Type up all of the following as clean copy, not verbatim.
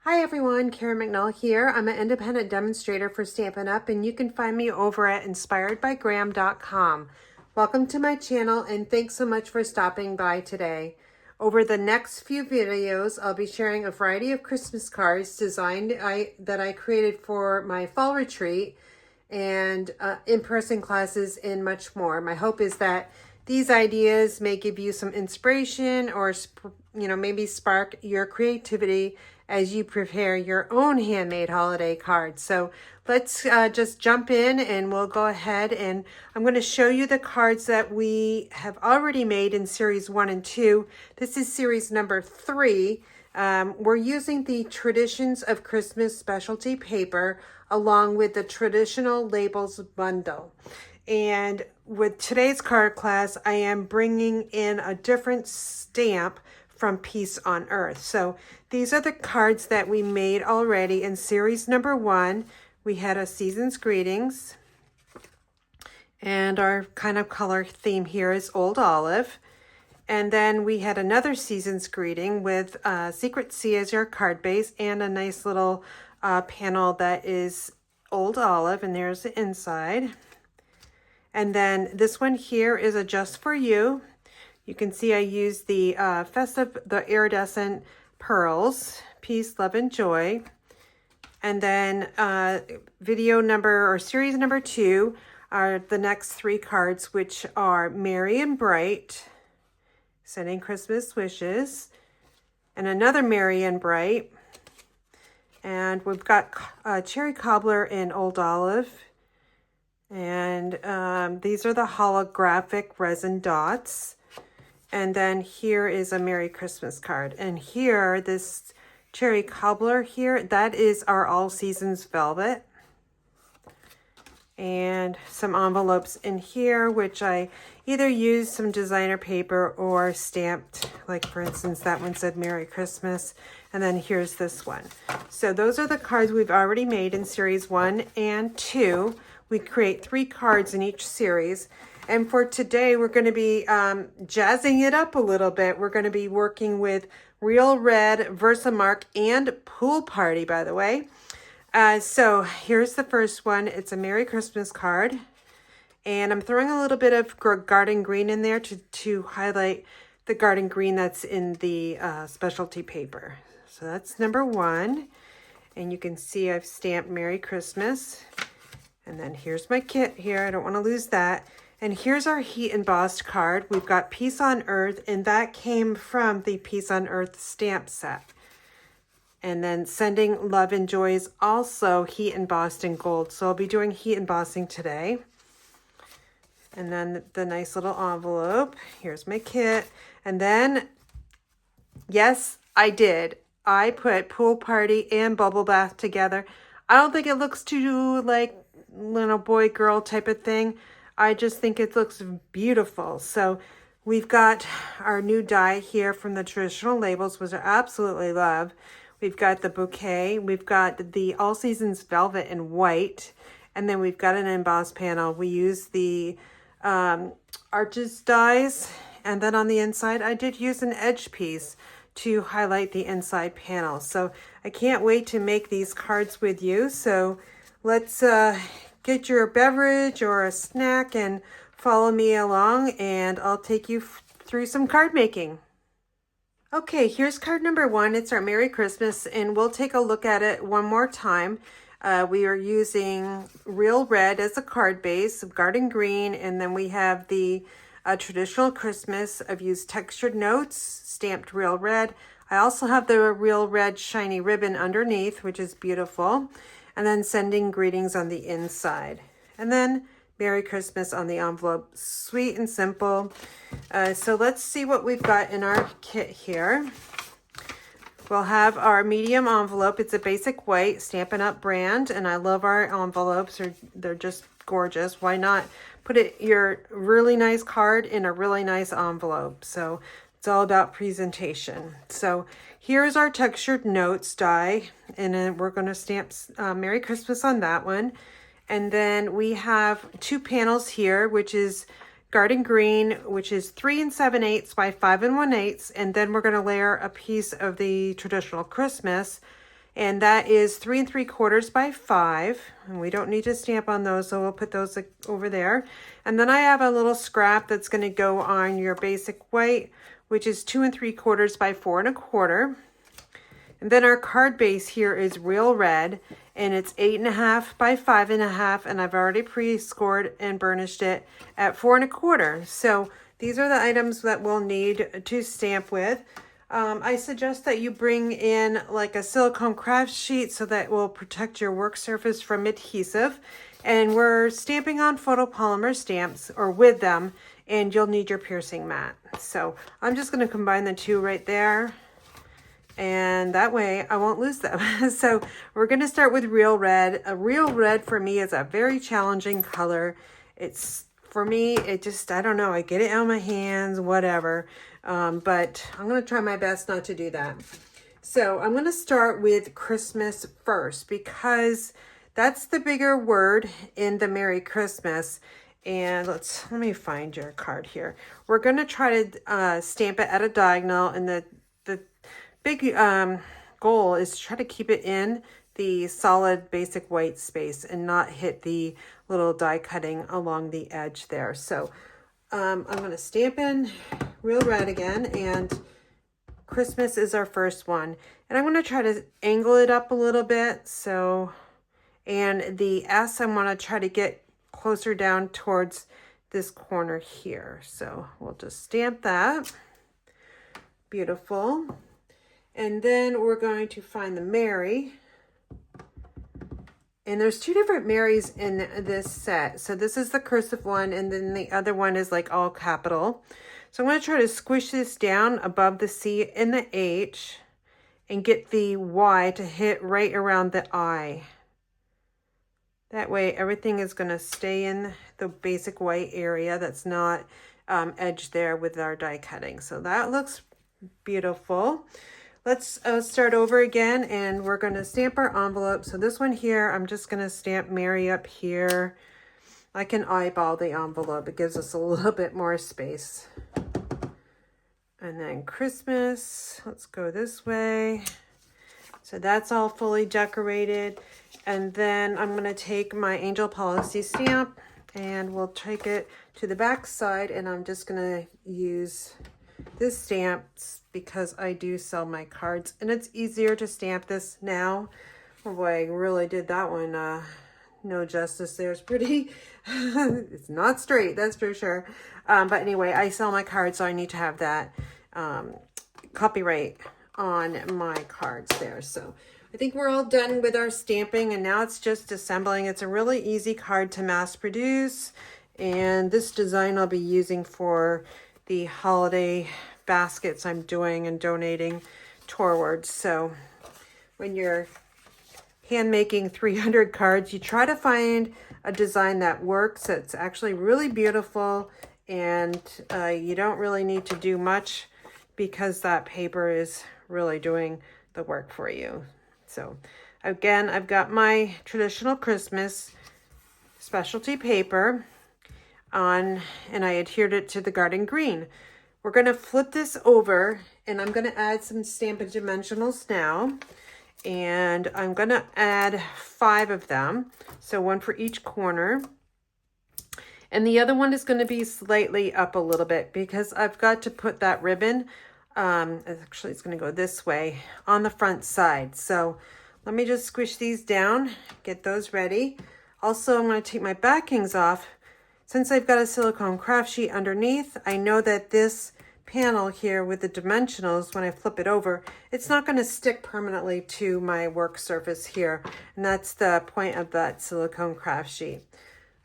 Hi everyone, Karen McNall here. I'm an independent demonstrator for Stampin' Up! And you can find me over at inspiredbygram.com. Welcome to my channel and thanks so much for stopping by today. Over the next few videos, I'll be sharing a variety of Christmas cards that I created for my fall retreat and in-person classes and much more. My hope is that these ideas may give you some inspiration or maybe spark your creativity as you prepare your own handmade holiday cards. So let's just jump in and we'll go ahead and I'm going to show you the cards that we have already made in series 1 and 2. This is series number 3. We're using the Traditions of Christmas specialty paper along with the traditional labels bundle. And with today's card class, I am bringing in a different stamp from Peace on Earth. So these are the cards that we made already in series number 1. We had a Season's Greetings, and our kind of color theme here is Old Olive. And then we had another Season's Greeting with Secret Sea as your card base and a nice little panel that is Old Olive, and there's the inside. And then this one here is a Just For You. You can see I used the the iridescent pearls, Peace, Love, and Joy. And then series number 2 are the next 3 cards, which are Merry and Bright, Sending Christmas Wishes, and another Merry and Bright. And we've got Cherry Cobbler in Old Olive. And these are the holographic resin dots. And then here is a Merry Christmas card. And here, this Cherry Cobbler here, that is our All Seasons Velvet. And some envelopes in here, which I either used some designer paper or stamped. Like, for instance, that one said Merry Christmas. And then here's this one. So those are the cards we've already made in series 1 and 2. We create 3 cards in each series. And for today, we're going to be jazzing it up a little bit. We're going to be working with Real Red, Versamark, and Pool Party, by the way. So here's the first one. It's a Merry Christmas card. And I'm throwing a little bit of garden green in there to highlight the garden green that's in the specialty paper. So that's number 1. And you can see I've stamped Merry Christmas. And then here's my kit here. I don't want to lose that. And here's our heat embossed card. We've got Peace on Earth, and that came from the Peace on Earth stamp set. And then Sending Love and Joy is also heat embossed in gold. So I'll be doing heat embossing today. And then the nice little envelope. Here's my kit. And then, yes, I did. I put Pool Party and Bubble Bath together. I don't think it looks too like little boy girl type of thing. I just think it looks beautiful. So we've got our new die here from the traditional labels, which I absolutely love. We've got the bouquet. We've got the All Seasons Velvet in white. And then we've got an embossed panel. We use the Arches dies. And then on the inside, I did use an edge piece to highlight the inside panel. So I can't wait to make these cards with you. So let's get your beverage or a snack and follow me along, and I'll take you through some card making. Okay, here's card number 1. It's our Merry Christmas, and we'll take a look at it one more time. We are using Real Red as a card base, garden green, and then we have the traditional Christmas. I've used textured notes, stamped Real Red. I also have the Real Red shiny ribbon underneath, which is beautiful. And then Sending Greetings on the inside. And then Merry Christmas on the envelope. Sweet and simple. So let's see what we've got in our kit here. We'll have our medium envelope. It's a basic white Stampin' Up! Brand. And I love our envelopes. They're just gorgeous. Why not put your really nice card in a really nice envelope? So it's all about presentation. So here's our textured notes die, and then we're going to stamp Merry Christmas on that one. And then we have 2 panels here, which is garden green, which is 3 7/8 by 5 1/8, and then we're going to layer a piece of the traditional Christmas, And that is 3 3/4 by 5. And we don't need to stamp on those, so we'll put those over there. And then I have a little scrap that's going to go on your basic white, which is 2 3/4 by 4 1/4. And then our card base here is real red, and it's 8 1/2 by 5 1/2, and I've already pre-scored and burnished it at 4 1/4. So these are the items that we'll need to stamp with. I suggest that you bring in like a silicone craft sheet so that will protect your work surface from adhesive. And we're stamping on photopolymer stamps, or with them, and you'll need your piercing mat. So I'm just going to combine the two right there, and that way I won't lose them. So we're going to start with real red. A real red for me is a very challenging color. It's, for me, it just, I don't know, I get it on my hands, whatever. But I'm going to try my best not to do that. So I'm going to start with Christmas first, because that's the bigger word in the Merry Christmas. And let me find your card here. We're going to try to stamp it at a diagonal, and the big goal is to try to keep it in the solid basic white space and not hit the little die cutting along the edge there. So I'm going to stamp in real red again, and Christmas is our first one. And I'm going to try to angle it up a little bit. So, and the S, I want to try to get closer down towards this corner here. So we'll just stamp that. Beautiful. And then we're going to find the Mary. And there's two different Marys in this set. So this is the cursive one, and then the other one is like all capital. So I'm going to try to squish this down above the C and the H and get the Y to hit right around the I. That way everything is going to stay in the basic white area that's not edged there with our die cutting. So that looks beautiful. Let's start over again, and we're going to stamp our envelope. So this one here, I'm just going to stamp Mary up here. I can eyeball the envelope. It gives us a little bit more space. And then Christmas, let's go this way. So that's all fully decorated. And then I'm going to take my Angel Policy stamp, and we'll take it to the back side, and I'm just going to use this stamp because I do sell my cards, and it's easier to stamp this now. Oh boy, I really did that one no justice there. It's pretty, it's not straight, that's for sure. But anyway, I sell my cards, so I need to have that copyright on my cards there. So I think we're all done with our stamping, and now it's just assembling. It's a really easy card to mass produce, and this design I'll be using for the holiday baskets I'm doing and donating towards. So when you're hand making 300 cards, you try to find a design that works, that's actually really beautiful, and you don't really need to do much because that paper is really doing the work for you. So again, I've got my traditional Christmas specialty paper on, and I adhered it to the garden green. We're going to flip this over, and I'm going to add some Stampin' Dimensionals now, and I'm going to add 5 of them, so 1 for each corner, and the other one is going to be slightly up a little bit because I've got to put that ribbon, actually it's going to go this way, on the front side. So let me just squish these down, get those ready. Also, I'm going to take my backings off. Since I've got a silicone craft sheet underneath, I know that this panel here with the dimensionals, when I flip it over, it's not going to stick permanently to my work surface here. And that's the point of that silicone craft sheet.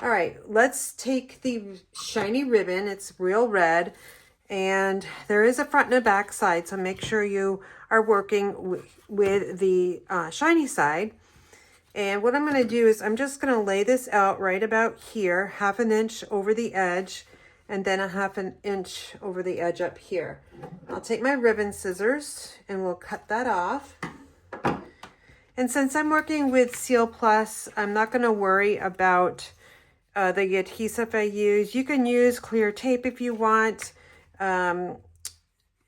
All right, let's take the shiny ribbon. It's real red, and there is a front and a back side, so make sure you are working with the shiny side. And what I'm going to do is I'm just going to lay this out right about here, 1/2 inch over the edge, and then 1/2 inch over the edge up here. I'll take my ribbon scissors and we'll cut that off. And since I'm working with Seal Plus, I'm not going to worry about the adhesive I use. You can use clear tape if you want.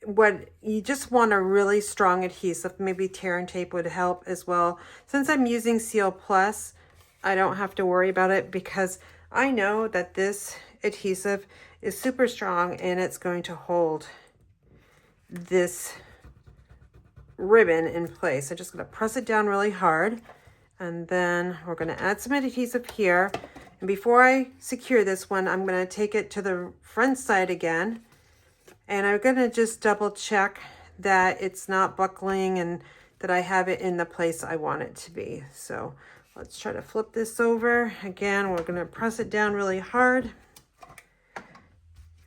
what you just want a really strong adhesive. Maybe tear and tape would help as well. Since I'm using Seal Plus, I don't have to worry about it because I know that this adhesive is super strong and it's going to hold this ribbon in place. I'm just going to press it down really hard, and then we're going to add some adhesive here. And before I secure this one, I'm going to take it to the front side again, and I'm going to just double check that it's not buckling and that I have it in the place I want it to be. So let's try to flip this over. Again, we're going to press it down really hard.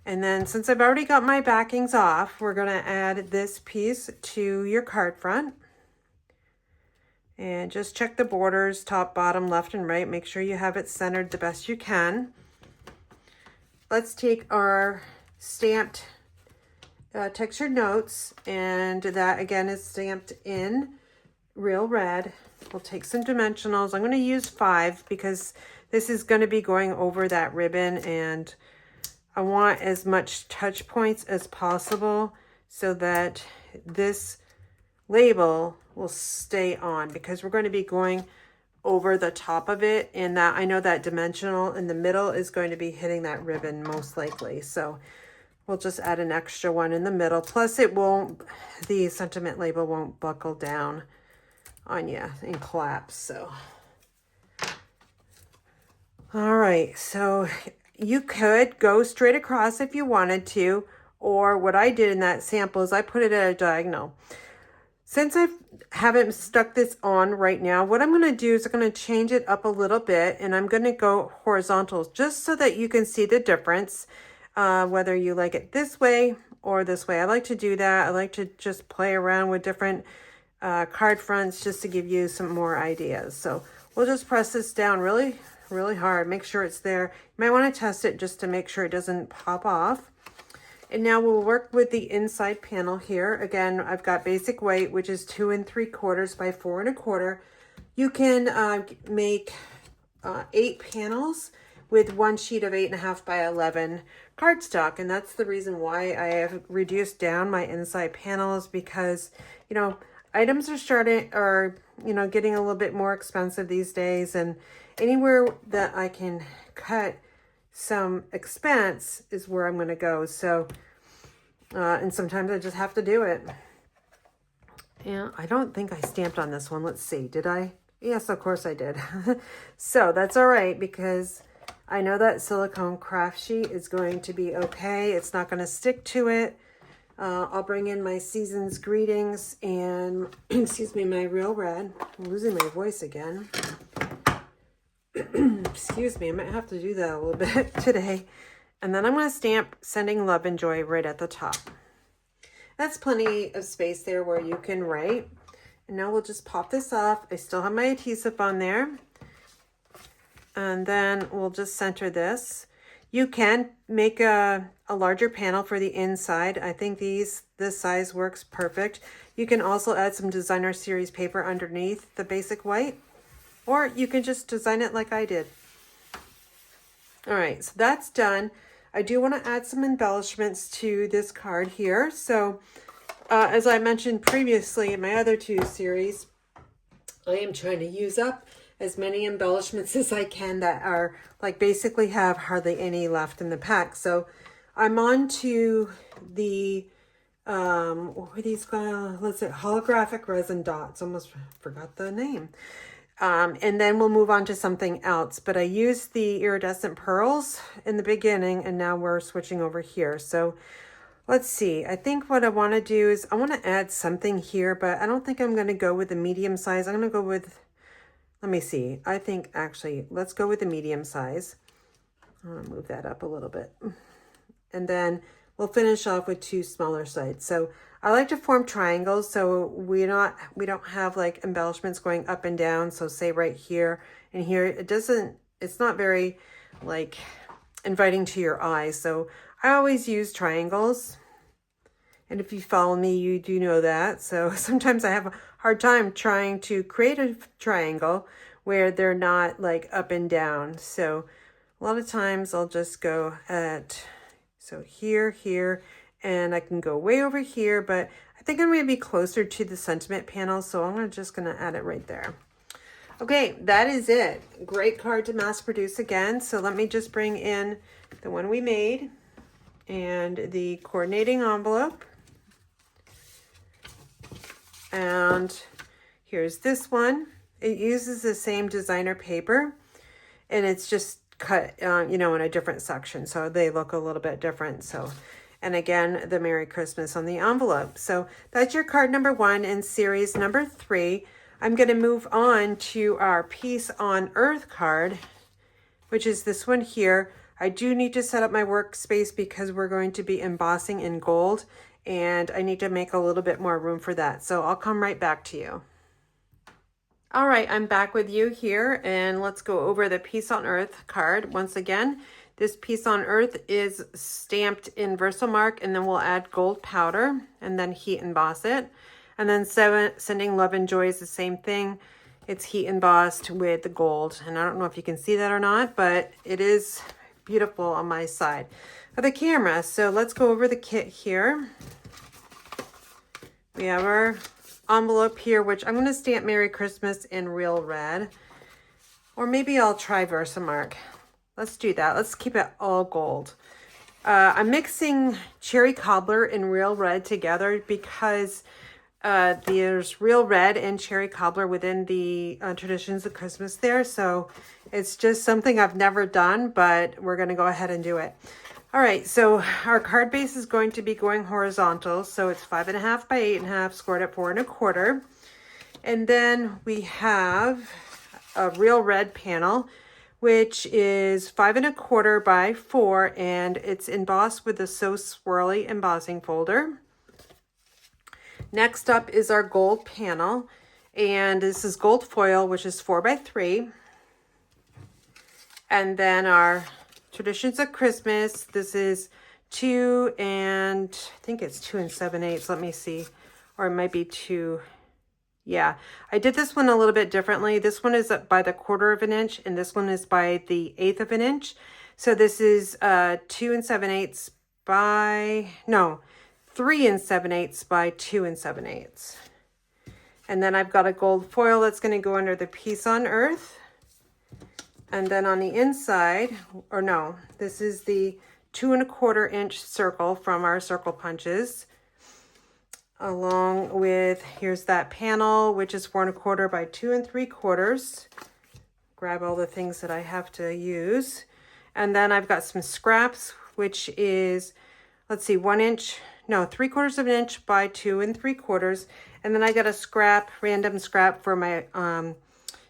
And then since I've already got my backings off, we're going to add this piece to your card front. And just check the borders, top, bottom, left, and right. Make sure you have it centered the best you can. Let's take our stamped textured notes, and that again is stamped in real red. We'll take some dimensionals. I'm going to use 5 because this is going to be going over that ribbon, and I want as much touch points as possible so that this label will stay on, because we're going to be going over the top of it, and that I know that dimensional in the middle is going to be hitting that ribbon most likely. So we'll just add an extra one in the middle. Plus it won't, the sentiment label won't buckle down on you and collapse. So, all right, so you could go straight across if you wanted to, or what I did in that sample is I put it at a diagonal. Since I haven't stuck this on right now, what I'm going to do is I'm going to change it up a little bit, and I'm going to go horizontal just so that you can see the difference, whether you like it this way or this way. I like to do that. I like to just play around with different card fronts just to give you some more ideas. So we'll just press this down really, really hard. Make sure it's there. You might want to test it just to make sure it doesn't pop off. And now we'll work with the inside panel here. Again, I've got basic white, which is 2 3/4 by 4 1/4. You can make 8 panels with one sheet of 8.5 by 11 cardstock. And that's the reason why I have reduced down my inside panels, because, you know, items are getting a little bit more expensive these days, and anywhere that I can cut some expense is where I'm going to go. So, and sometimes I just have to do it. Yeah, I don't think I stamped on this one. Let's see, did I? Yes, of course I did. So that's all right, because I know that silicone craft sheet is going to be okay. It's not going to stick to it. I'll bring in my Season's Greetings and, excuse me, my Real Red. I'm losing my voice again. Excuse me, I might have to do that a little bit today. And then I'm going to stamp Sending Love and Joy right at the top. That's plenty of space there where you can write. And now we'll just pop this off. I still have my adhesive on there. And then we'll just center this. You can make a larger panel for the inside. I think this size works perfect. You can also add some designer series paper underneath the basic white, or you can just design it like I did. All right, so that's done. I do want to add some embellishments to this card here. So as I mentioned previously in my other 2 series, I am trying to use up as many embellishments as I can that are like basically have hardly any left in the pack. So I'm on to the what were these called? Let's say holographic resin dots. Almost forgot the name. And then we'll move on to something else. But I used the iridescent pearls in the beginning, and now we're switching over here. So let's see. I think what I want to do is I want to add something here, but I don't think I'm going to go with the medium size. I'm going to go with, let me see. I think actually, let's go with the medium size. I'll move that up a little bit. And then we'll finish off with 2 smaller sides. So I like to form triangles so we don't have like embellishments going up and down. So say right here and here, it's not very like inviting to your eye. So I always use triangles. And if you follow me, you do know that. So sometimes I have a hard time trying to create a triangle where they're not like up and down. So a lot of times I'll just go at, so here, and I can go way over here, but I think I'm going to be closer to the sentiment panel, so I'm just going to add it right there. Okay, that is it. Great card to mass produce again. So let me just bring in the one we made and the coordinating envelope. And here's this one. It uses the same designer paper, and it's just cut, you know, in a different section. So they look a little bit different. So, and again, the Merry Christmas on the envelope. So that's your card number 1 in series number 3. I'm going to move on to our Peace on Earth card, which is this one here. I do need to set up my workspace because we're going to be embossing in gold, and I need to make a little bit more room for that. So I'll come right back to you. All right, I'm back with you here, and let's go over the Peace on Earth card. Once again, this Peace on Earth is stamped in Versamark, and then we'll add gold powder and then heat emboss it. And then Sending Love and Joy is the same thing. It's heat embossed with the gold. And I don't know if you can see that or not, but it is beautiful on my side of the camera. So let's go over the kit here. We have our envelope here, which I'm going to stamp Merry Christmas in real red. Or maybe I'll try Versamark. Let's do that. Let's keep it all gold. I'm mixing Cherry Cobbler and real red together because there's real red and Cherry Cobbler within the Traditions of Christmas there. So it's just something I've never done, but we're going to go ahead and do it. All right, so our card base is going to be going horizontal. So it's 5.5 by 8.5, scored at 4 1/4. And then we have a real red panel, which is 5 1/4 by 4, and it's embossed with the So Swirly embossing folder. Next up is our gold panel, and this is gold foil, which is 4 by 3. And then our Traditions of Christmas, this is 2 and I think it's 2 7/8. Let me see, or it might be 2. Yeah, I did this one a little bit differently. This one is by the 1/4 of an inch, and this one is by the 1/8 of an inch. So this is 2 7/8 by, no, 3 7/8 by 2 7/8. And then I've got a gold foil that's going to go under the Peace on Earth. And then on the inside, or no, this is the 2 1/4 inch circle from our circle punches. Along with, here's that panel, which is 4 1/4 by 2 3/4. Grab all the things that I have to use. And then I've got some scraps, which is, let's see, 1 inch, no, 3/4 of an inch by 2 3/4. And then I got a scrap, random scrap for my,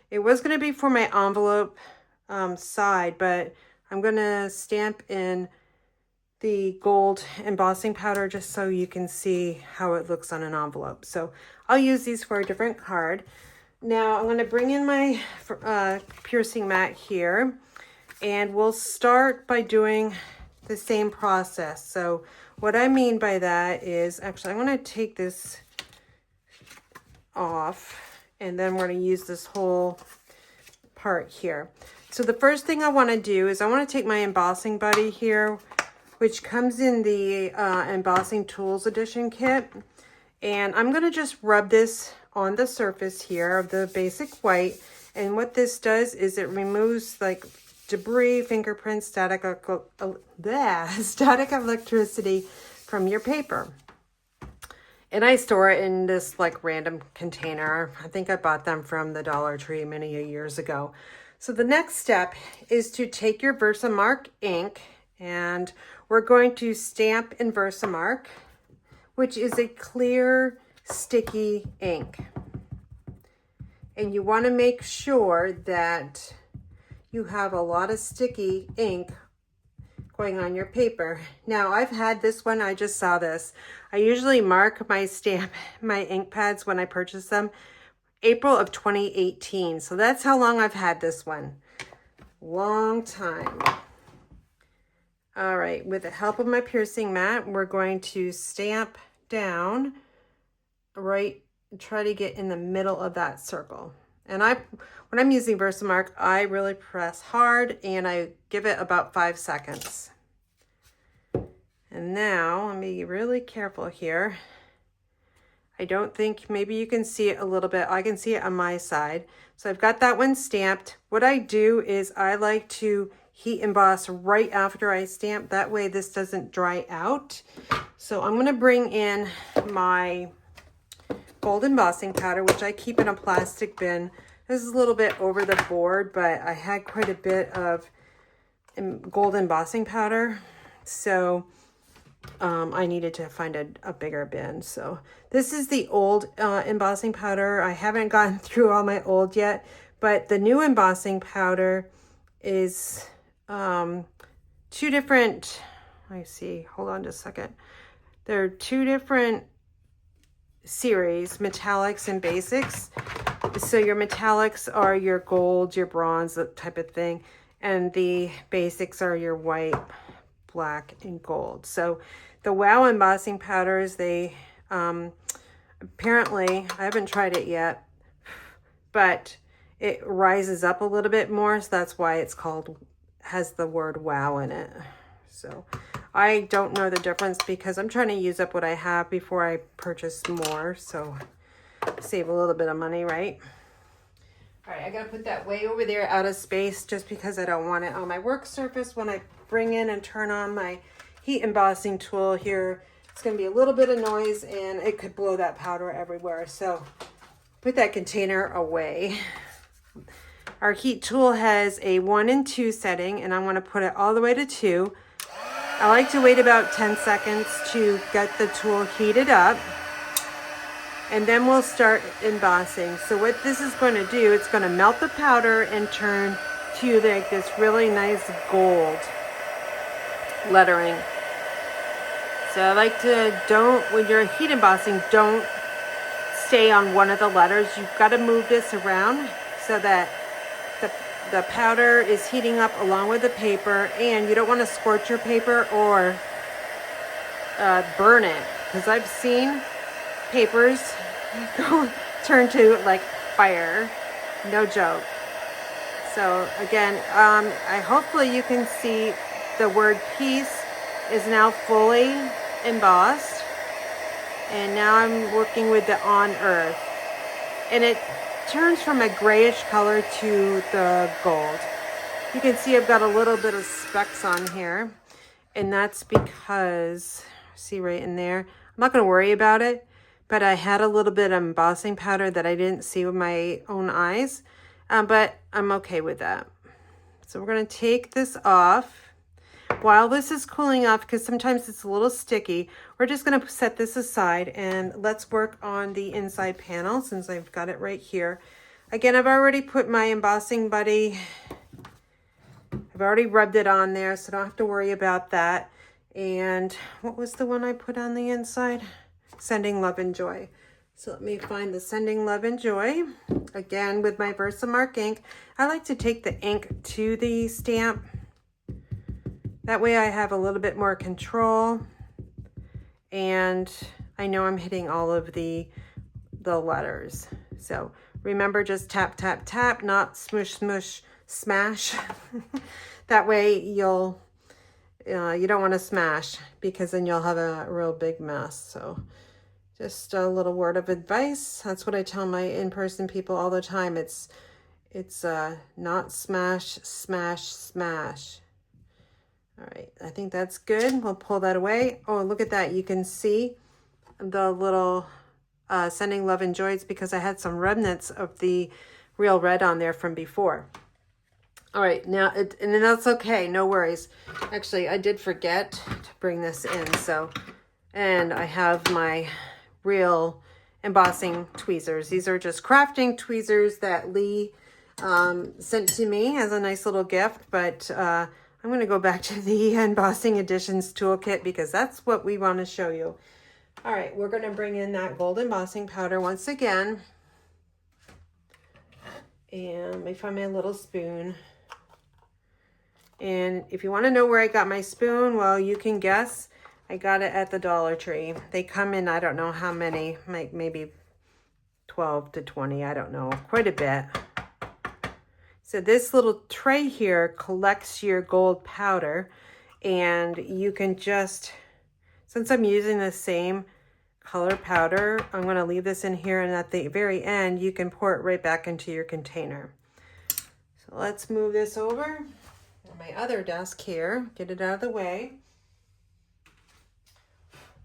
it was going to be for my envelope side, but I'm going to stamp in the gold embossing powder just so you can see how it looks on an envelope. So I'll use these for a different card. Now I'm going to bring in my piercing mat here, and we'll start by doing the same process. So what I mean by that is, actually I'm going to take this off, and then we're going to use this whole part here. So the first thing I want to do is I want to take my embossing buddy here, which comes in the Embossing Tools Edition kit. And I'm going to just rub this on the surface here of the basic white. And what this does is it removes like debris, fingerprints, static electricity from your paper. And I store it in this like random container. I think I bought them from the Dollar Tree many years ago. So the next step is to take your Versamark ink, and we're going to stamp in Versamark, which is a clear, sticky ink. And you want to make sure that you have a lot of sticky ink going on your paper. Now, I've had this one, I just saw this. I usually mark my ink pads when I purchase them, April of 2018. So that's how long I've had this one. Long time. All right, with the help of my piercing mat, we're going to stamp down right, try to get in the middle of that circle. And when I'm using Versamark, I really press hard and I give it about 5 seconds. And now, let me be really careful here. I don't think, maybe you can see it a little bit. I can see it on my side. So I've got that one stamped. What I do is I like to heat emboss right after I stamp. That way this doesn't dry out. So I'm going to bring in my gold embossing powder, which I keep in a plastic bin. This is a little bit over the board, but I had quite a bit of gold embossing powder. So I needed to find a bigger bin. So this is the old embossing powder. I haven't gotten through all my old yet, but the new embossing powder is two different, let me see, hold on just a second. There are two different series, metallics and basics. So your metallics are your gold, your bronze, that type of thing. And the basics are your white, black, and gold. So the Wow embossing powders, they apparently, I haven't tried it yet, but it rises up a little bit more. So that's why it's called, has the word Wow in it. So I don't know the difference because I'm trying to use up what I have before I purchase more. So save a little bit of money, right? All right, I gotta put that way over there out of space just because I don't want it on my work surface when I bring in and turn on my heat embossing tool here. It's gonna be a little bit of noise and it could blow that powder everywhere. So put that container away. Our heat tool has a 1 and 2 setting and I wanna put it all the way to 2. I like to wait about 10 seconds to get the tool heated up. And then we'll start embossing. So what this is going to do, it's going to melt the powder and turn to like this really nice gold lettering. So I like to, when you're heat embossing, don't stay on one of the letters. You've got to move this around so that the powder is heating up along with the paper, and you don't want to scorch your paper or burn it, because I've seen papers turn to like fire, no joke. So again, hopefully you can see the word peace is now fully embossed, and now I'm working with the on earth, and it turns from a grayish color to the gold. You can see I've got a little bit of specks on here, and that's because, see right in there, I'm not going to worry about it, but I had a little bit of embossing powder that I didn't see with my own eyes, but I'm okay with that. So we're going to take this off. While this is cooling off, because sometimes it's a little sticky, we're just going to set this aside and let's work on the inside panel since I've got it right here. Again, I've already put my embossing buddy, I've already rubbed it on there, so I don't have to worry about that. And what was the one I put on the inside? Sending Love and Joy. So let me find the Sending Love and Joy. Again, with my Versamark ink, I like to take the ink to the stamp. That way I have a little bit more control, and I know I'm hitting all of the letters. So remember, just tap, tap, tap, not smush, smush, smash. That way you don't want to smash, because then you'll have a real big mess. So just a little word of advice. That's what I tell my in-person people all the time. It's not smash, smash, smash. All right, I think that's good. We'll pull that away. Oh, look at that. You can see the little Sending Love and Joy. It's because I had some remnants of the real red on there from before. All right, now, and then that's okay. No worries. Actually, I did forget to bring this in. So, and I have my real embossing tweezers. These are just crafting tweezers that Lee sent to me as a nice little gift, but I'm going to go back to the Embossing Editions toolkit because that's what we want to show you. All right, we're going to bring in that gold embossing powder once again. And let me find my little spoon. And if you want to know where I got my spoon, well, you can guess. I got it at the Dollar Tree. They come in, I don't know how many, like maybe 12 to 20, I don't know, quite a bit. So this little tray here collects your gold powder, and you can just Since I'm using the same color powder, I'm going to leave this in here, and at the very end you can pour it right back into your container. So let's move this over on my other desk here, get it out of the way.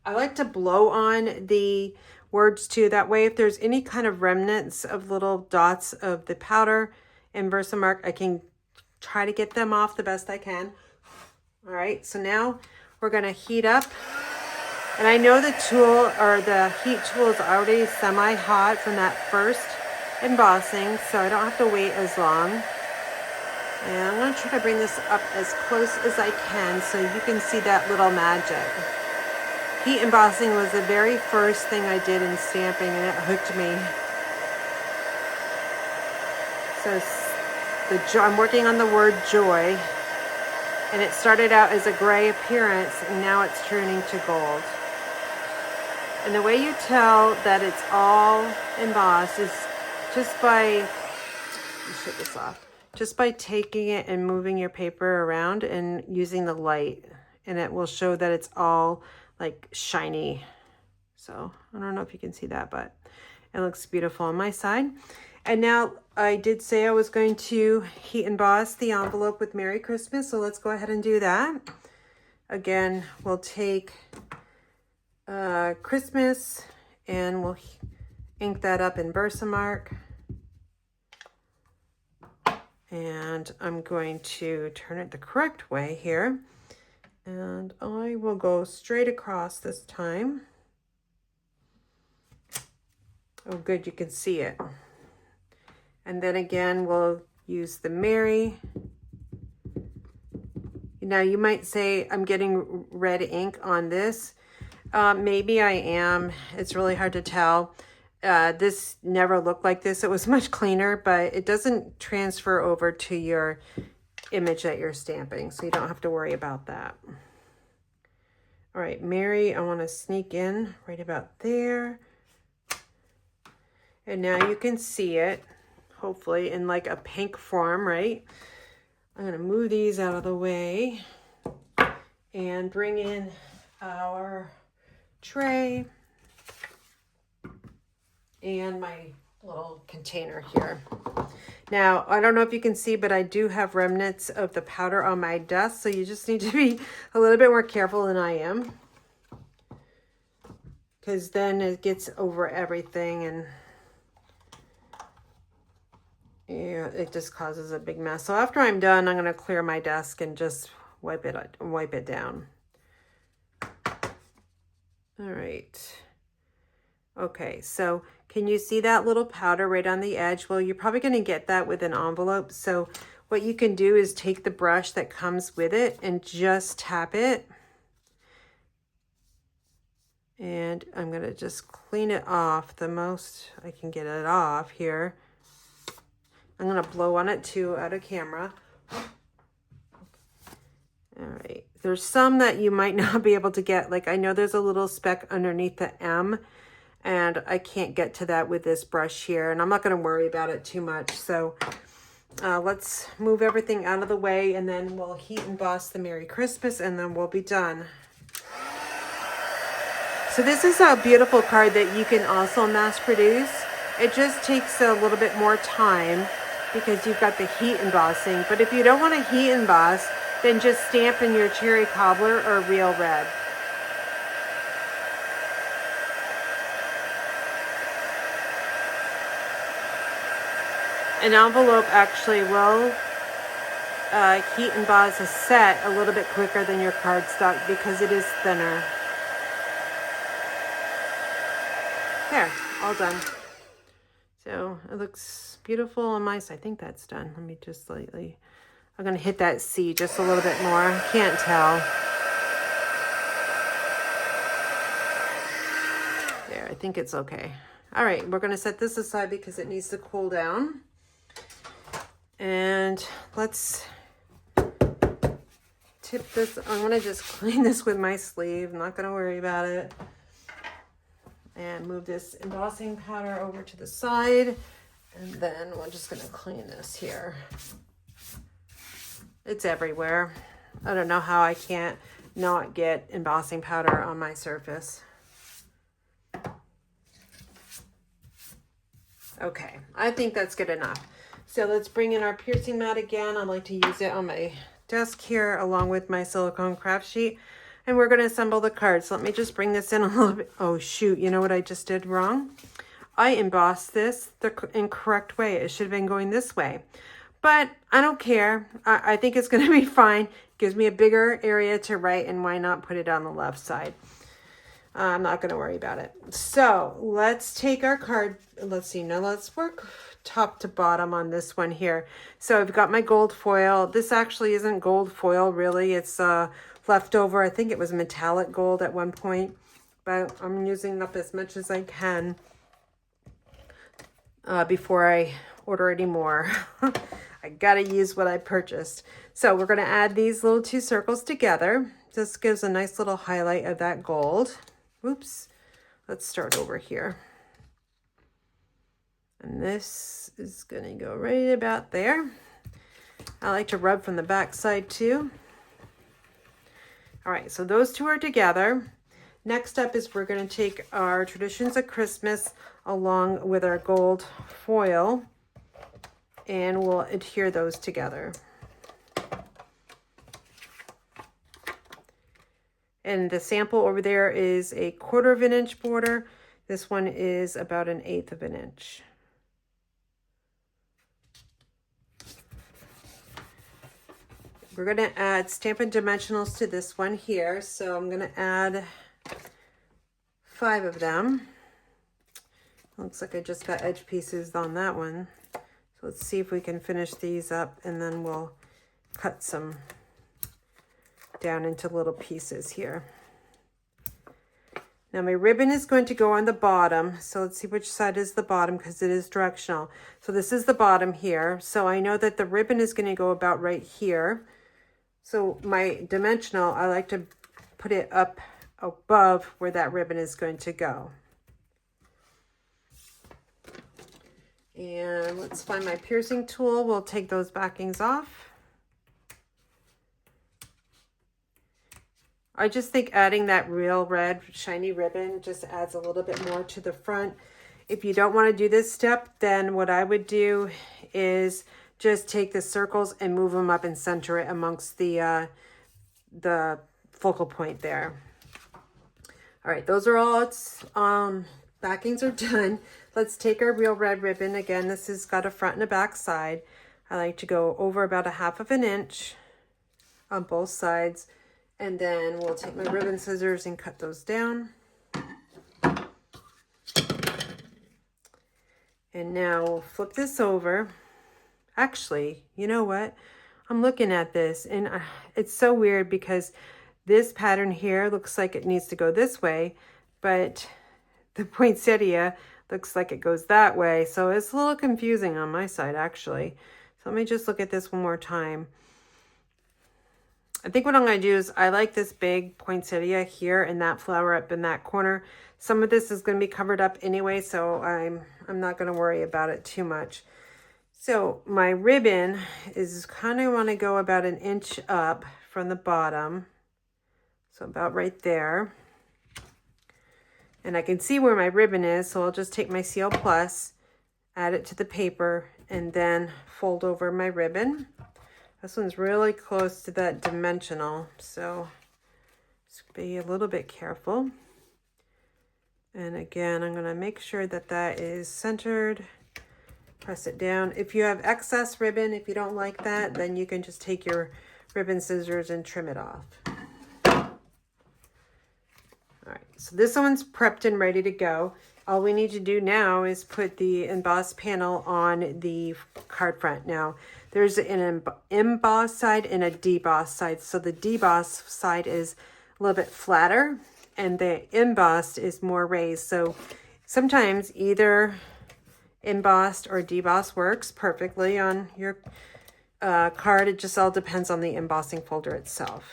I like to blow on the words too, that way if there's any kind of remnants of little dots of the powder and Versamark, I can try to get them off the best I can. All right, so now we're going to heat up. And I know the tool, or the heat tool, is already semi-hot from that first embossing, so I don't have to wait as long. And I'm going to try to bring this up as close as I can so you can see that little magic. Heat embossing was the very first thing I did in stamping, and it hooked me. So I'm working on the word joy, and it started out as a gray appearance, and now it's turning to gold. And the way you tell that it's all embossed is just by, shut this off, just by taking it and moving your paper around and using the light, and it will show that it's all like shiny. So I don't know if you can see that, but it looks beautiful on my side. And now I did say I was going to heat emboss the envelope with Merry Christmas, so let's go ahead and do that. Again, we'll take Christmas, and we'll ink that up in Versamark. And I'm going to turn it the correct way here. And I will go straight across this time. Oh, good, you can see it. And then again, we'll use the Merry. Now you might say, I'm getting red ink on this. Maybe I am. It's really hard to tell. This never looked like this. It was much cleaner, but it doesn't transfer over to your image that you're stamping, so you don't have to worry about that. All right, Merry, I want to sneak in right about there. And now you can see it, hopefully, in like a pink form, right? I'm going to move these out of the way and bring in our tray and my little container here. Now, I don't know if you can see, but I do have remnants of the powder on my desk, so you just need to be a little bit more careful than I am, because then it gets over everything, and yeah, it just causes a big mess. So after I'm done, I'm going to clear my desk and just wipe it down. All right. Okay, so can you see that little powder right on the edge? Well, you're probably going to get that with an envelope. So what you can do is take the brush that comes with it and just tap it. And I'm going to just clean it off the most I can get it off here. I'm going to blow on it too out of camera. All right, there's some that you might not be able to get. Like I know there's a little speck underneath the M, and I can't get to that with this brush here, and I'm not going to worry about it too much. So let's move everything out of the way, and then we'll heat emboss the Merry Christmas, and then we'll be done. So this is a beautiful card that you can also mass produce. It just takes a little bit more time because you've got the heat embossing. But if you don't want to heat emboss, then just stamp in your cherry cobbler or real red. An envelope actually will heat emboss a set a little bit quicker than your cardstock because it is thinner. There, all done. So it looks beautiful on my side. I think that's done. Let me just slightly, I'm gonna hit that C just a little bit more. Can't tell. There, I think it's okay. All right, we're gonna set this aside because it needs to cool down. And let's tip this. I'm gonna just clean this with my sleeve. I'm not gonna worry about it. And move this embossing powder over to the side. And then we're just gonna clean this here. It's everywhere. I don't know how I can't not get embossing powder on my surface. Okay, I think that's good enough. So let's bring in our piercing mat again. I like to use it on my desk here along with my silicone craft sheet. And we're going to assemble the cards. So let me just bring this in a little bit. Oh shoot, you know what I just did wrong? I embossed this the incorrect way. It should have been going this way. But I don't care. I think it's going to be fine. Gives me a bigger area to write, and why not put it on the left side? I'm not going to worry about it. So let's take our card. Let's see. Now let's work top to bottom on this one here. So I've got my gold foil. This actually isn't gold foil, really. It's leftover. I think it was metallic gold at one point, but I'm using up as much as I can before I order any more. I gotta use what I purchased. So we're gonna add these little 2 circles together. This gives a nice little highlight of that gold. Oops, let's start over here. And this is gonna go right about there. I like to rub from the back side too. All right, so those 2 are together. Next up is we're gonna take our Traditions of Christmas along with our gold foil, and we'll adhere those together. And the sample over there is a 1/4 of an inch border. This one is about 1/8 of an inch. We're going to add Stampin' Dimensionals to this one here. So I'm going to add 5 of them. Looks like I just got edge pieces on that one. So let's see if we can finish these up, and then we'll cut some down into little pieces here. Now my ribbon is going to go on the bottom. So let's see which side is the bottom, because it is directional. So this is the bottom here. So I know that the ribbon is going to go about right here. So my dimensional, I like to put it up above where that ribbon is going to go. And let's find my piercing tool. We'll take those backings off. I just think adding that real red shiny ribbon just adds a little bit more to the front. If you don't want to do this step, then what I would do is just take the circles and move them up and center it amongst the focal point there. All right, those are all its backings are done. Let's take our real red ribbon. Again, this has got a front and a back side. I like to go over about 1/2 of an inch on both sides. And then we'll take my ribbon scissors and cut those down. And now we'll flip this over. Actually, you know what? I'm looking at this and it's so weird because this pattern here looks like it needs to go this way, but the poinsettia looks like it goes that way. So it's a little confusing on my side, actually. So let me just look at this one more time. I think what I'm going to do is I like this big poinsettia here and that flower up in that corner. Some of this is going to be covered up anyway, so I'm not going to worry about it too much. So my ribbon is kind of want to go about 1 inch up from the bottom. So about right there. And I can see where my ribbon is, so I'll just take my Seal Plus, add it to the paper, and then fold over my ribbon. This one's really close to that dimensional, so just be a little bit careful. And again, I'm going to make sure that that is centered. Press it down. If you have excess ribbon, if you don't like that, then you can just take your ribbon scissors and trim it off. All right, so this one's prepped and ready to go. All we need to do now is put the embossed panel on the card front. Now, there's an embossed side and a debossed side. So the debossed side is a little bit flatter and the embossed is more raised. So sometimes either embossed or debossed works perfectly on your card. It just all depends on the embossing folder itself.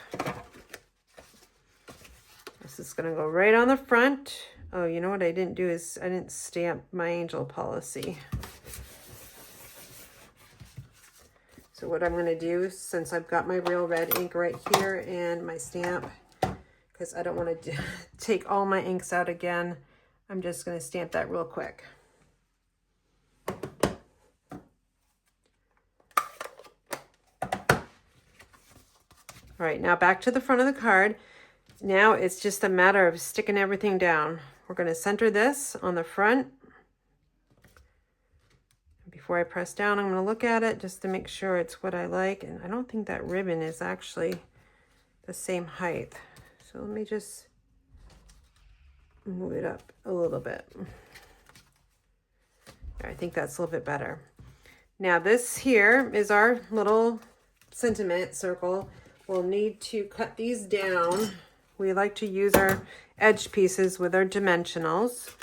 This is going to go right on the front. Oh, you know what I didn't do is I didn't stamp my angel policy. So what I'm going to do, since I've got my real red ink right here and my stamp, because I don't want to take all my inks out again. I'm just going to stamp that real quick. All right, now back to the front of the card. Now it's just a matter of sticking everything down. We're going to center this on the front. Before I press down, I'm going to look at it just to make sure it's what I like. And I don't think that ribbon is actually the same height. So let me just move it up a little bit. I think that's a little bit better. Now this here is our little sentiment circle. We'll need to cut these down. We like to use our edge pieces with our dimensionals.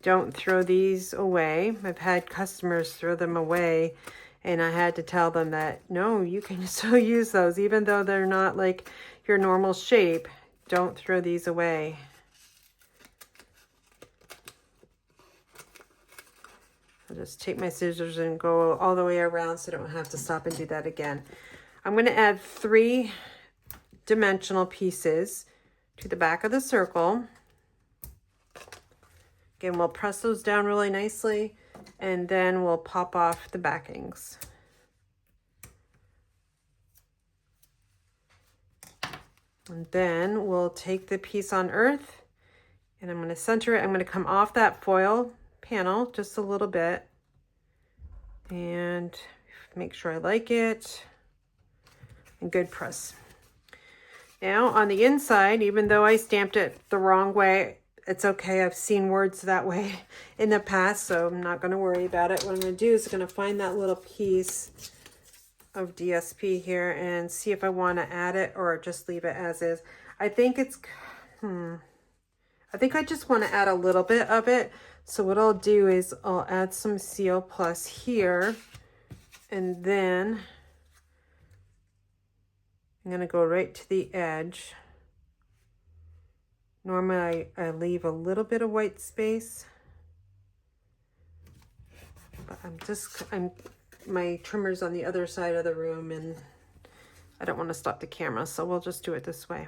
Don't throw these away. I've had customers throw them away, and I had to tell them that, no, you can still use those, even though they're not like your normal shape. Don't throw these away. I'll just take my scissors and go all the way around so I don't have to stop and do that again. I'm going to add 3 dimensional pieces to the back of the circle. Again, we'll press those down really nicely, and then we'll pop off the backings. And then we'll take the piece on earth, and I'm going to center it. I'm going to come off that foil panel just a little bit and make sure I like it, and good press. Now on the inside, even though I stamped it the wrong way, it's okay. I've seen words that way in the past, so I'm not going to worry about it. What I'm going to do is going to find that little piece of DSP here and see if I want to add it or just leave it as is. I think it's, I think I just want to add a little bit of it. So what I'll do is I'll add some Seal Plus here, and then I'm going to go right to the edge. Normally I leave a little bit of white space, but my trimmer's on the other side of the room and I don't want to stop the camera, so we'll just do it this way.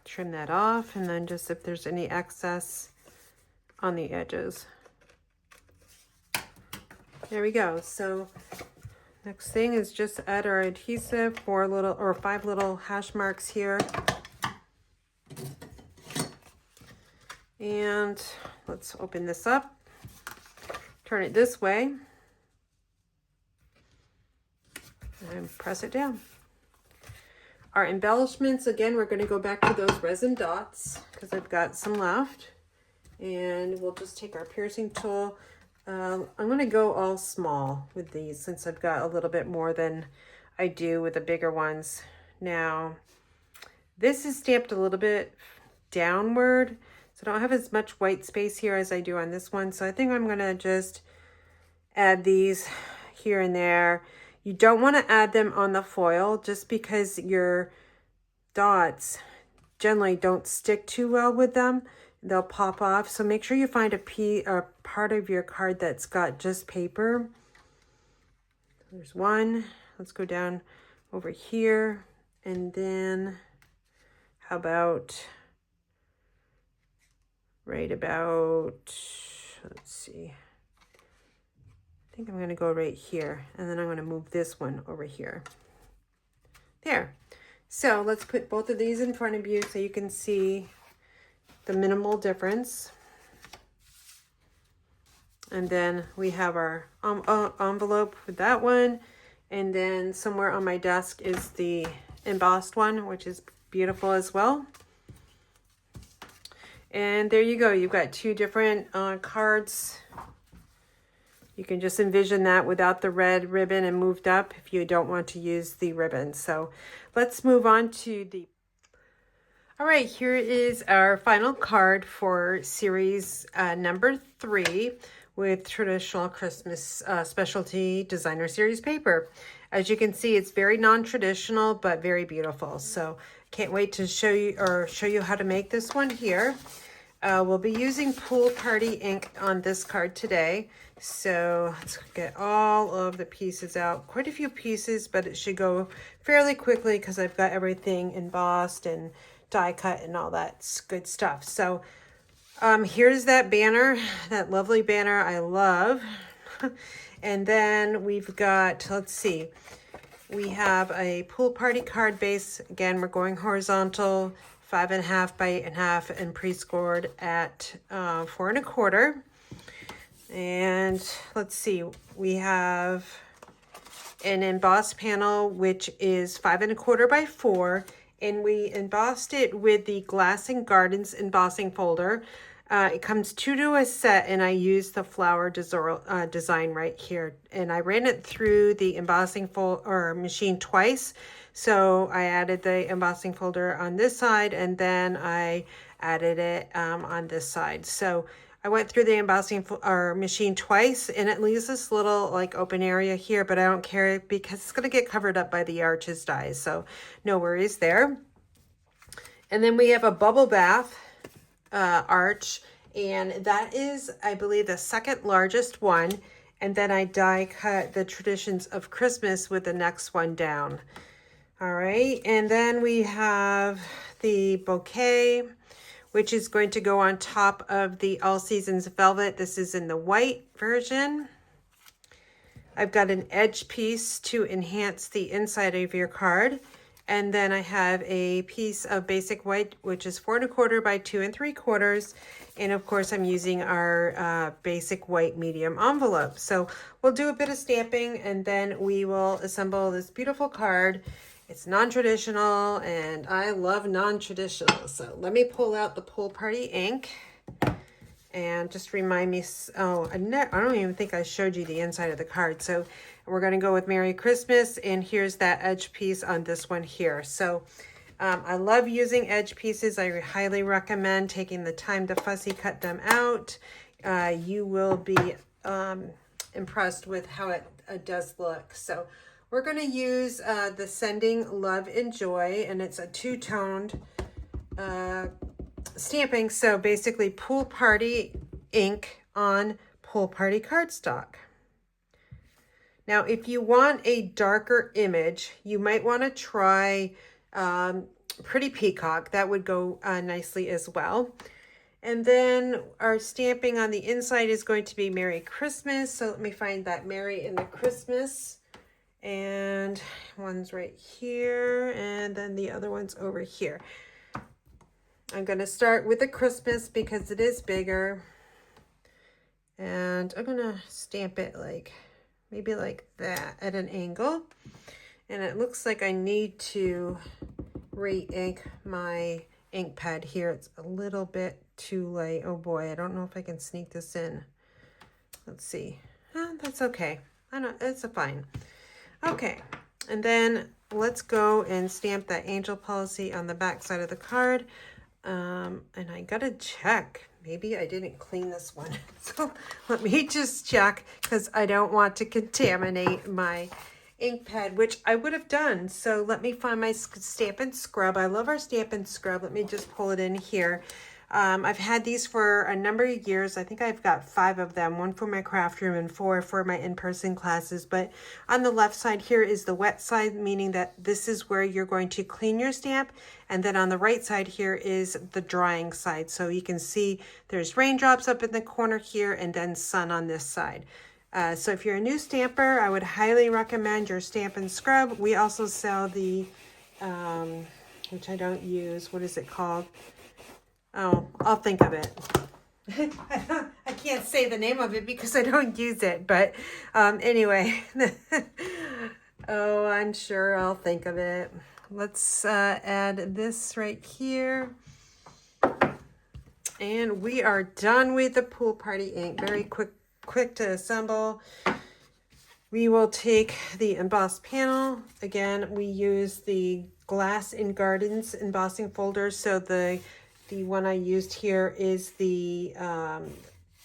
Trim that off, and then just if there's any excess on the edges. There we go. So next thing is just add our adhesive, 5 little hash marks here. And let's open this up, turn it this way, and press it down. Our embellishments, again, we're going to go back to those resin dots because I've got some left. And we'll just take our piercing tool. I'm going to go all small with these since I've got a little bit more than I do with the bigger ones. Now, this is stamped a little bit downward, so I don't have as much white space here as I do on this one. So I think I'm going to just add these here and there. You don't want to add them on the foil just because your dots generally don't stick too well with them. They'll pop off. So make sure you find a part of your card that's got just paper. There's one. Let's go down over here. And then how about right about, let's see. I think I'm going to go right here, and then I'm going to move this one over here. There. So let's put both of these in front of you so you can see the minimal difference. And then we have our envelope with that one. And then somewhere on my desk is the embossed one, which is beautiful as well. And there you go. You've got 2 different cards. You can just envision that without the red ribbon and moved up if you don't want to use the ribbon. So let's move on to the... All right, here is our final card for series number 3 with traditional Christmas specialty designer series paper. As you can see, it's very non-traditional, but very beautiful. So can't wait to show you how to make this one here. We'll be using Pool Party ink on this card today. So let's get all of the pieces out. Quite a few pieces, but it should go fairly quickly because I've got everything embossed and die cut and all that good stuff. So here's that banner, that lovely banner I love. And then we've got, let's see, we have a Pool Party card base. Again, we're going horizontal, 5.5 by 8.5, and pre-scored at 4 1/4. And let's see, we have an embossed panel, which is 5 1/4 by 4, and we embossed it with the Glass and Gardens embossing folder. It comes 2 to a set, and I used the flower design right here. And I ran it through the embossing machine twice. So I added the embossing folder on this side, and then I added it on this side. So I went through the embossing machine twice, and it leaves this little like open area here, but I don't care because it's going to get covered up by the arches dies. So no worries there. And then we have a bubble bath arch, and that is, I believe, the second largest one. And then I die cut the Traditions of Christmas with the next one down. All right, and then we have the bouquet, which is going to go on top of the All Seasons Velvet. This is in the white version. I've got an edge piece to enhance the inside of your card. And then I have a piece of basic white, which is 4 1/4 by 2 3/4. And of course, I'm using our basic white medium envelope. So we'll do a bit of stamping, and then we will assemble this beautiful card. It's non-traditional, and I love non-traditional. So let me pull out the Pool Party ink. And just remind me, oh, I don't even think I showed you the inside of the card. So we're going to go with Merry Christmas, and here's that edge piece on this one here. So I love using edge pieces. I highly recommend taking the time to fussy cut them out. You will be impressed with how it does look. So we're going to use the Sending Love and Joy, and it's a two-toned stamping. So basically Pool Party ink on Pool Party cardstock. Now, if you want a darker image, you might want to try Pretty Peacock. That would go nicely as well. And then our stamping on the inside is going to be Merry Christmas. So let me find that Merry and the Christmas. And one's right here, and then the other one's over here. I'm going to start with the Christmas because it is bigger. And I'm going to stamp it like, maybe like that at an angle. And it looks like I need to re-ink my ink pad here. It's a little bit too light. Oh boy, I don't know if I can sneak this in. Let's see. That's okay. I know, it's fine. Okay, and then let's go and stamp that angel policy on the back side of the card. And I gotta check. Maybe I didn't clean this one. So let me just check because I don't want to contaminate my ink pad, which I would have done. So let me find my Stampin' Scrub. I love our Stampin' Scrub. Let me just pull it in here. I've had these for a number of years. I think I've got 5 of them, 1 for my craft room and 4 for my in-person classes. But on the left side here is the wet side, meaning that this is where you're going to clean your stamp. And then on the right side here is the drying side. So you can see there's raindrops up in the corner here and then sun on this side. So if you're a new stamper, I would highly recommend your Stampin' Scrub. We also sell the, which I don't use, what is it called? Oh, I'll think of it. I can't say the name of it because I don't use it, but anyway. Oh, I'm sure I'll think of it. Let's add this right here. And we are done with the Pool Party ink. Very quick to assemble. We will take the embossed panel. Again, we use the Glass and Gardens embossing folder. So the one I used here is the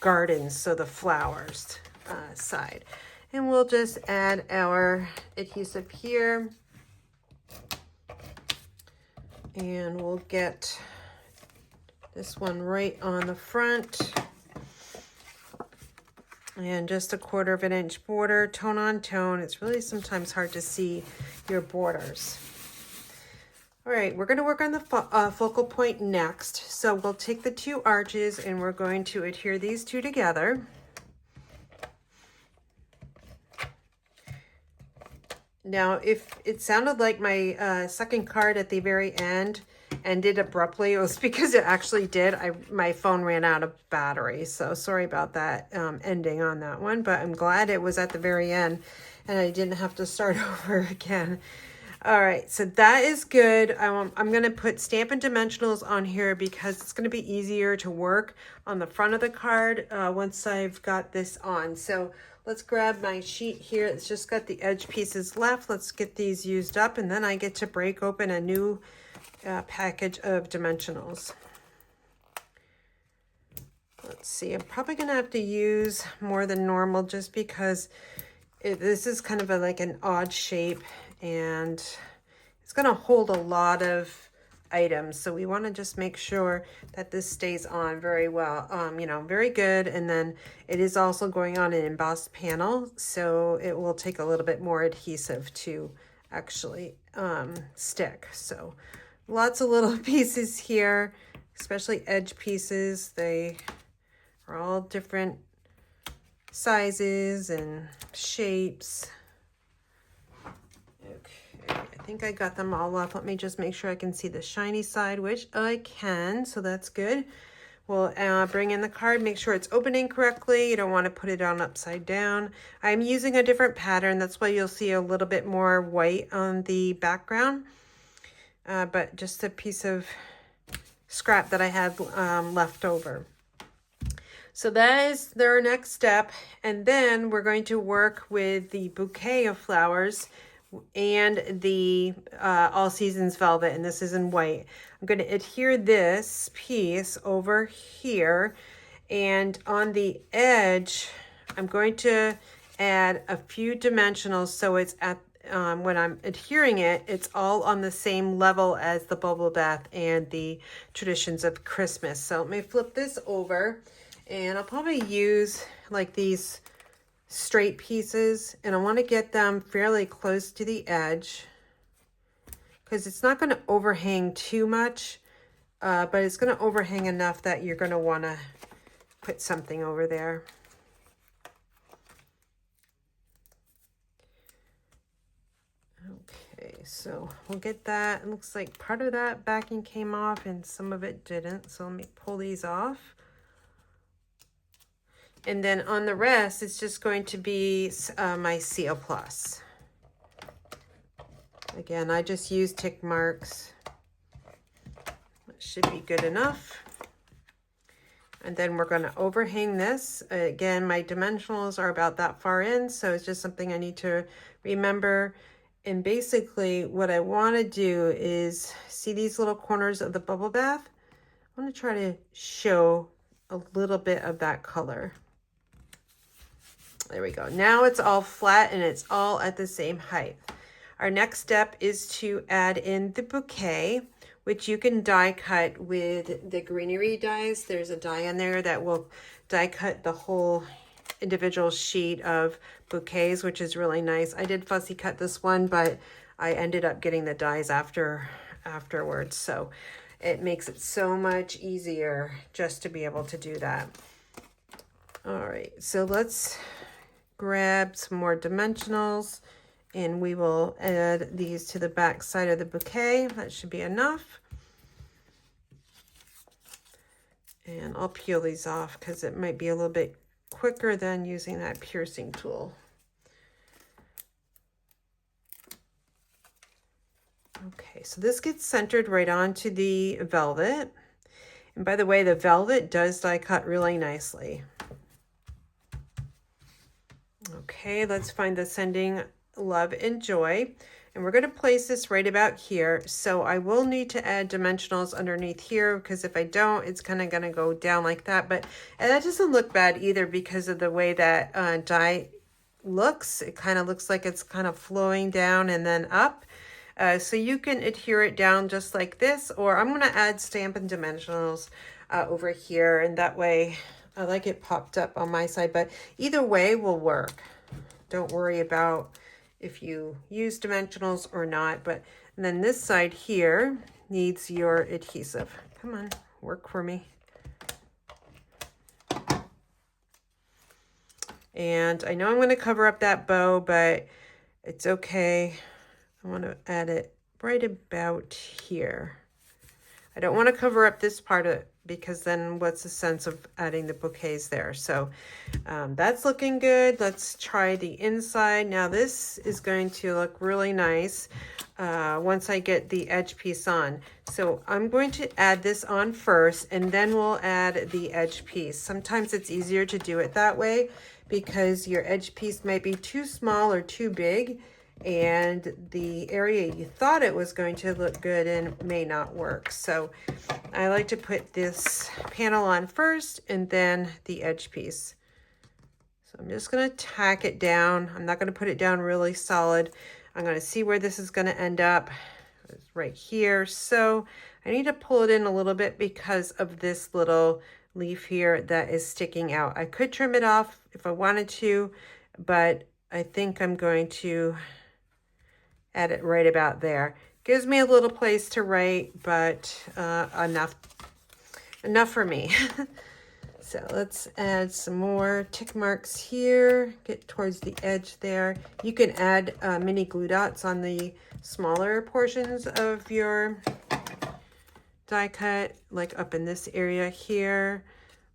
gardens, so the flowers side. And we'll just add our adhesive here. And we'll get This one right on the front. And just a 1/4 of an inch border, tone on tone. It's really sometimes hard to see your borders. All right, we're going to work on the focal point next. So we'll take the 2 arches and we're going to adhere these 2 together. Now, if it sounded like my second card at the very end ended abruptly, it was because it actually did. My phone ran out of battery, so sorry about that ending on that one, but I'm glad it was at the very end and I didn't have to start over again. All right, so that is good. I'm going to put Stampin' Dimensionals on here because it's going to be easier to work on the front of the card once I've got this on. So let's grab my sheet here. It's just got the edge pieces left. Let's get these used up, and then I get to break open a new package of dimensionals. Let's see, I'm probably going to have to use more than normal just because this is kind of like an odd shape, and it's going to hold a lot of items. So we want to just make sure that this stays on very well, very good. And then it is also going on an embossed panel, so it will take a little bit more adhesive to actually stick. So lots of little pieces here, especially edge pieces. They are all different sizes and shapes. Okay, I think I got them all up. Let me just make sure I can see the shiny side, which I can, so that's good. We'll bring in the card, make sure it's opening correctly. You don't want to put it on upside down. I'm using a different pattern. That's why you'll see a little bit more white on the background. But just a piece of scrap that I had left over. So that is their next step. And then we're going to work with the bouquet of flowers and the All Seasons Velvet, and this is in white. I'm going to adhere this piece over here, and on the edge, I'm going to add a few dimensionals so it's at when I'm adhering it, it's all on the same level as the bubble bath and the Traditions of Christmas. So let me flip this over, and I'll probably use like these straight pieces, and I want to get them fairly close to the edge because it's not going to overhang too much, but it's going to overhang enough that you're going to want to put something over there. Okay, so we'll get that. It looks like part of that backing came off and some of it didn't, so let me pull these off. And then on the rest, it's just going to be my CO Plus. Again, I just use tick marks. That should be good enough. And then we're going to overhang this. Again, my dimensionals are about that far in, so it's just something I need to remember. And basically what I want to do is see these little corners of the bubble bath. I want to try to show a little bit of that color. There we go. Now it's all flat and it's all at the same height. Our next step is to add in the bouquet, which you can die cut with the greenery dies. There's a die in there that will die cut the whole individual sheet of bouquets, which is really nice. I did fussy cut this one, but I ended up getting the dies afterwards. So it makes it so much easier just to be able to do that. All right, so let's grab some more dimensionals and we will add these to the back side of the bouquet. That should be enough. And I'll peel these off because it might be a little bit quicker than using that piercing tool. Okay, so this gets centered right onto the velvet. And by the way, the velvet does die cut really nicely. Okay, let's find the Sending Love and Joy. And we're going to place this right about here. So I will need to add dimensionals underneath here because if I don't, it's kind of going to go down like that. But that doesn't look bad either because of the way that die looks. It kind of looks like it's kind of flowing down and then up. So you can adhere it down just like this, or I'm going to add Stampin' Dimensionals over here, and that way I like it popped up on my side, but either way will work. Don't worry about if you use dimensionals or not. But and then this side here needs your adhesive. Come on, work for me. And I know I'm going to cover up that bow, but it's okay. I want to add it right about here. I don't want to cover up this part of it, because then what's the sense of adding the bouquets there? So that's looking good. Let's try the inside. Now this is going to look really nice once I get the edge piece on. So I'm going to add this on first, and then we'll add the edge piece. Sometimes it's easier to do it that way because your edge piece might be too small or too big, and the area you thought it was going to look good in may not work. So I like to put this panel on first and then the edge piece. So I'm just going to tack it down. I'm not going to put it down really solid. I'm going to see where this is going to end up. It's right here. So I need to pull it in a little bit because of this little leaf here that is sticking out. I could trim it off if I wanted to, but I think I'm going to add it right about there. Gives me a little place to write, but enough for me. So let's add some more tick marks here, get towards the edge there. You can add mini glue dots on the smaller portions of your die cut, like up in this area here.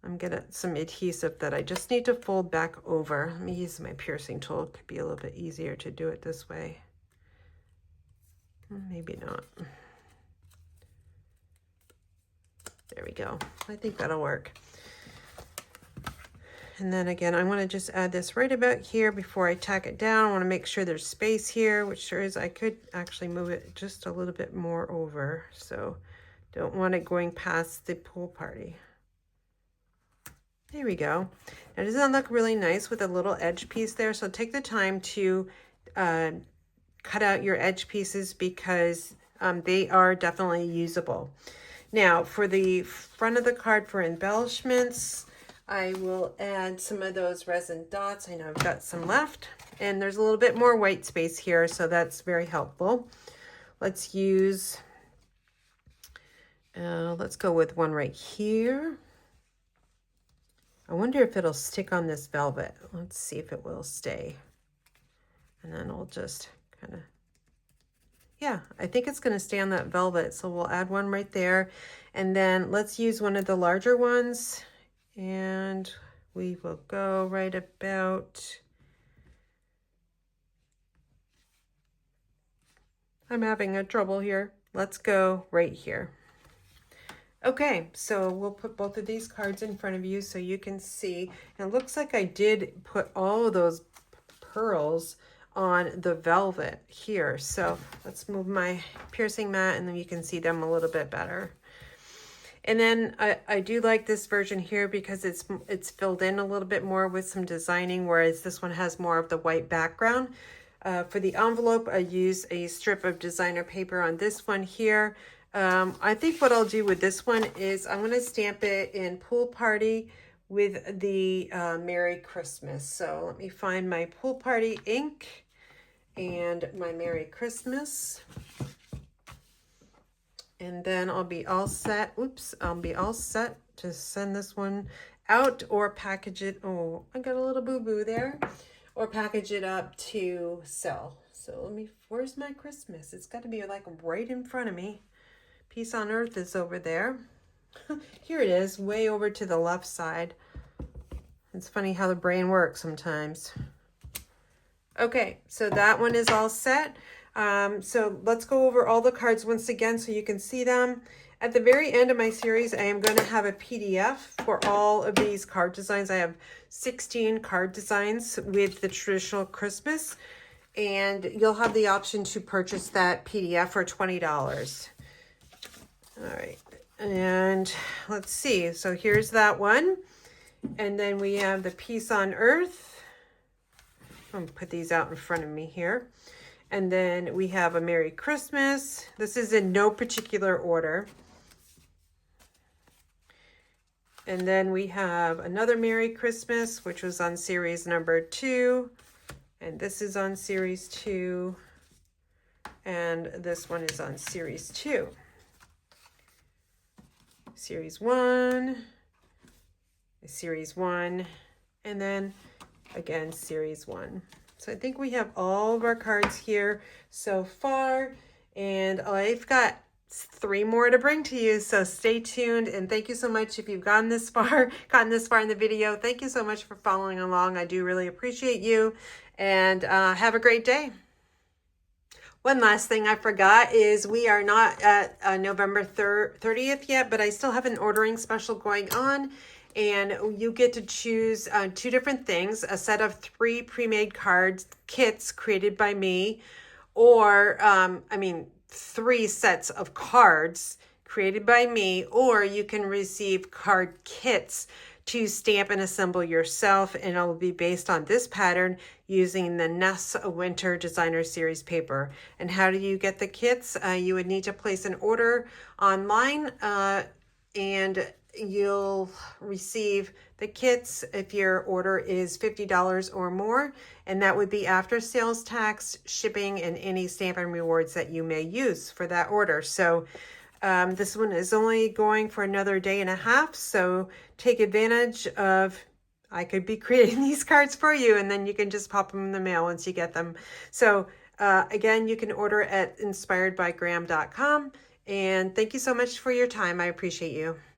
I'm gonna some adhesive that I just need to fold back over. Let me use my piercing tool. It could be a little bit easier to do it this way. Maybe not. There we go. I think that'll work. And then again, I want to just add this right about here before I tack it down. I want to make sure there's space here, which there is. I could actually move it just a little bit more over. So don't want it going past the pool party. There we go. Now doesn't that look really nice with a little edge piece there? So take the time to cut out your edge pieces because they are definitely usable. Now for the front of the card for embellishments, I will add some of those resin dots. I know I've got some left, and there's a little bit more white space here, so that's very helpful. Let's use, let's go with one right here. I wonder if it'll stick on this velvet. Let's see if it will stay. And then we'll just kind of, yeah, I think it's going to stay on that velvet. So we'll add one right there. And then let's use one of the larger ones. And we will go right about, I'm having a trouble here. Let's go right here. Okay, so we'll put both of these cards in front of you so you can see. And it looks like I did put all of those pearls on the velvet here. So let's move my piercing mat and then you can see them a little bit better. And then I do like this version here because it's filled in a little bit more with some designing, whereas this one has more of the white background. For the envelope, I use a strip of designer paper on this one here. I think what I'll do with this one is I'm going to stamp it in Pool Party with the Merry Christmas. So let me find my Pool Party ink and my Merry Christmas. And then I'll be all set. Oops, I'll be all set to send this one out or package it. Oh, I got a little boo-boo there. Or package it up to sell. So let me, where's my Christmas? It's got to be like right in front of me. Peace on Earth is over there. Here it is, way over to the left side. It's funny how the brain works sometimes. Okay, so that one is all set. So let's go over all the cards once again so you can see them. At the very end of my series, I am going to have a PDF for all of these card designs. I have 16 card designs with the traditional Christmas, and you'll have the option to purchase that PDF for $20. All right, and let's see. So here's that one. And then we have the Peace on Earth. I'm going to put these out in front of me here. And then we have a Merry Christmas. This is in no particular order. And then we have another Merry Christmas, which was on series number 2. And this is on series 2. And this one is on series 2. Series 1. Series 1. And then again, series 1. So I think we have all of our cards here so far. And I've got 3 more to bring to you, so stay tuned. And thank you so much if you've gotten this far in the video. Thank you so much for following along. I do really appreciate you, and have a great day. One last thing I forgot is we are not at November 30th yet, but I still have an ordering special going on, and you get to choose 2 different things: a set of 3 pre-made cards kits created by me, or 3 sets of cards created by me, or you can receive card kits to stamp and assemble yourself, and it will be based on this pattern using the Ness Winter Designer Series paper. And how do you get the kits? You would need to place an order online, and you'll receive the kits if your order is $50 or more, and that would be after sales tax, shipping, and any Stampin' Rewards that you may use for that order. So this one is only going for another day and a half, so take advantage of, I could be creating these cards for you, and then you can just pop them in the mail once you get them. So again, you can order at inspiredbygraham.com, and thank you so much for your time. I appreciate you.